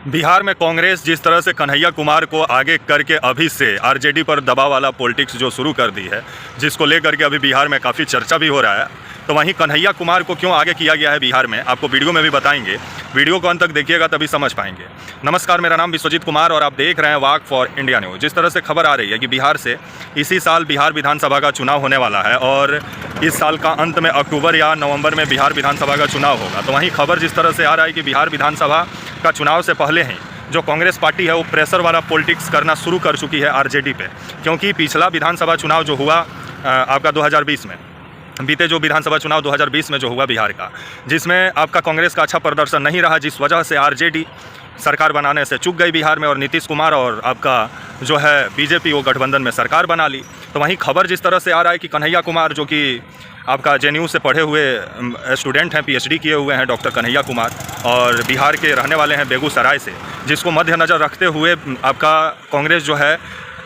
बिहार में कांग्रेस जिस तरह से कन्हैया कुमार को आगे करके अभी से आरजेडी पर दबाव वाला पॉलिटिक्स जो शुरू कर दी है, जिसको लेकर के अभी बिहार में काफ़ी चर्चा भी हो रहा है, तो वहीं कन्हैया कुमार को क्यों आगे किया गया है बिहार में, आपको वीडियो में भी बताएंगे। वीडियो को अंत तक देखिएगा तभी समझ पाएंगे। नमस्कार, मेरा नाम विश्वजीत कुमार और आप देख रहे हैं वाक फॉर इंडिया न्यूज़। जिस तरह से खबर आ रही है कि बिहार से इसी साल बिहार विधानसभा का चुनाव होने वाला है और इस साल का अंत में अक्टूबर या नवंबर में बिहार विधानसभा का चुनाव होगा, तो वहीं खबर जिस तरह से आ रहा है कि बिहार विधानसभा का चुनाव से पहले ही जो कांग्रेस पार्टी है वो प्रेशर वाला पॉलिटिक्स करना शुरू कर चुकी है आरजेडी पे। क्योंकि पिछला विधानसभा जो हुआ आपका 2020 में, बीते जो विधानसभा चुनाव 2020 में जो हुआ बिहार का, जिसमें आपका कांग्रेस का अच्छा प्रदर्शन नहीं रहा, जिस वजह से आरजेडी सरकार बनाने से चूक गई बिहार में और नीतीश कुमार और आपका जो है बीजेपी वो गठबंधन में सरकार बना ली। तो वहीं खबर जिस तरह से आ रहा है कि कन्हैया कुमार, जो कि आपका जेएनयू से पढ़े हुए स्टूडेंट हैं, पीएचडी किए हुए हैं डॉक्टर कन्हैया कुमार, और बिहार के रहने वाले हैं बेगूसराय से, जिसको मद्देनज़र रखते हुए आपका कांग्रेस जो है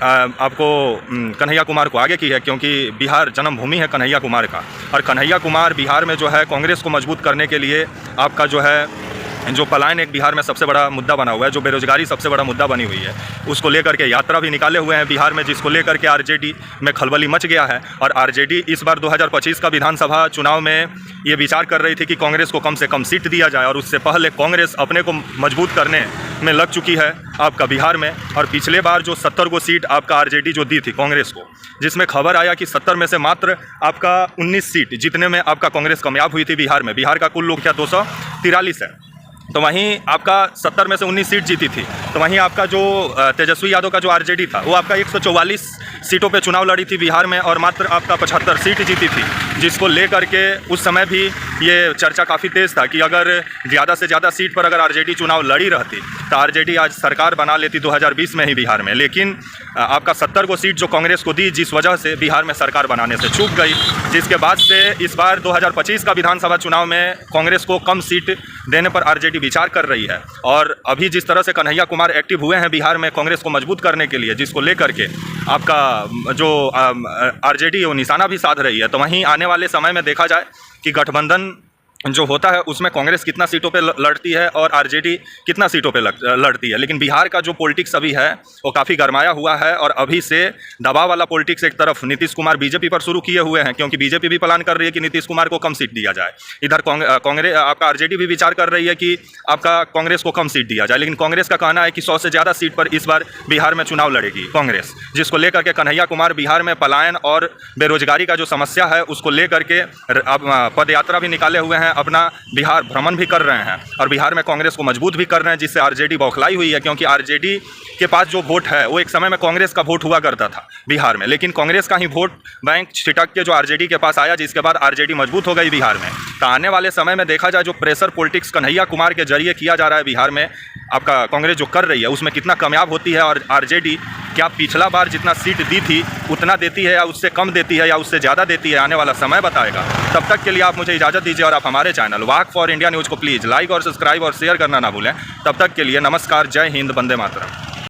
आपको कन्हैया कुमार को आगे की है, क्योंकि बिहार जन्मभूमि है कन्हैया कुमार का। और कन्हैया कुमार बिहार में जो है कांग्रेस को मजबूत करने के लिए आपका जो है जो पलायन एक बिहार में सबसे बड़ा मुद्दा बना हुआ है, जो बेरोजगारी सबसे बड़ा मुद्दा बनी हुई है, उसको लेकर के यात्रा भी निकाले हुए हैं बिहार में, जिसको लेकर के आरजेडी में खलबली मच गया है। और आरजेडी इस बार 2025 का विधानसभा चुनाव में ये विचार कर रही थी कि कांग्रेस को कम से कम सीट दिया जाए, और उससे पहले कांग्रेस अपने को मजबूत करने में लग चुकी है आपका बिहार में। और पिछले बार जो 70 को सीट आपका आरजेडी जो दी थी कांग्रेस को, जिसमें खबर आया कि 70 में से मात्र आपका 19 सीट जीतने में आपका कांग्रेस कामयाब हुई थी बिहार में। बिहार का कुल लोग क्या 243 है, तो वहीं आपका 70 में से 19 सीट जीती थी। तो वहीं आपका जो तेजस्वी यादव का जो आरजेडी था वो आपका 144 सीटों पे चुनाव लड़ी थी बिहार में और मात्र आपका 75 सीट जीती थी, जिसको लेकर के उस समय भी ये चर्चा काफ़ी तेज़ था कि अगर ज़्यादा से ज़्यादा सीट पर अगर आरजेडी चुनाव लड़ी रहती तो आरजेडी आज सरकार बना लेती 2020 में ही बिहार में। लेकिन आपका 70 को सीट जो कांग्रेस को दी, जिस वजह से बिहार में सरकार बनाने से चूक गई, जिसके बाद से इस बार 2025 का विधानसभा चुनाव में कांग्रेस को कम सीट देने पर आरजेडी विचार कर रही है। और अभी जिस तरह से कन्हैया कुमार एक्टिव हुए हैं बिहार में कांग्रेस को मजबूत करने के लिए, जिसको लेकर के आपका जो आरजेडी वो निशाना भी साध रही है। तो वहीं आने वाले समय में देखा जाए कि गठबंधन जो होता है उसमें कांग्रेस कितना सीटों पे लड़ती है और आरजेडी कितना सीटों पे लड़ती है। लेकिन बिहार का जो पॉलिटिक्स अभी है वो काफ़ी गरमाया हुआ है और अभी से दबाव वाला पॉलिटिक्स एक तरफ नीतीश कुमार बीजेपी पर शुरू किए हुए हैं, क्योंकि बीजेपी भी प्लान कर रही है कि नीतीश कुमार को कम सीट दिया जाए। इधर कांग्रेस आपका आरजेडी भी विचार कर रही है कि आपका कांग्रेस को कम सीट दिया जाए। लेकिन कांग्रेस का कहना है कि 100 से ज़्यादा सीट पर इस बार बिहार में चुनाव लड़ेगी कांग्रेस, जिसको लेकर के कन्हैया कुमार बिहार में पलायन और बेरोजगारी का जो समस्या है उसको लेकर के पदयात्रा भी निकाले हुए हैं, अपना बिहार भ्रमण भी कर रहे हैं और बिहार में कांग्रेस को मजबूत भी कर रहे हैं, जिससे आरजेडी बौखलाई हुई है। क्योंकि आरजेडी के पास जो वोट है वो एक समय में कांग्रेस का वोट हुआ करता था बिहार में, लेकिन कांग्रेस का ही वोट बैंक छिटक के जो आरजेडी के पास आया, जिसके बाद आरजेडी मजबूत हो गई बिहार में। तो आने वाले समय में देखा जाए जो प्रेशर पॉलिटिक्स कन्हैया कुमार के जरिए किया जा रहा है बिहार में, आपका कांग्रेस जो कर रही है उसमें कितना कामयाब होती है और आरजेडी क्या पिछला बार जितना सीट दी थी उतना देती है या उससे कम देती है या उससे ज़्यादा देती है, आने वाला समय बताएगा। तब तक के लिए आप मुझे इजाज़त दीजिए और आप हमारे channel walk for India news को प्लीज़ लाइक और सब्सक्राइब और शेयर करना ना भूलें। तब तक के लिए नमस्कार, जय हिंद, वंदे मातरम।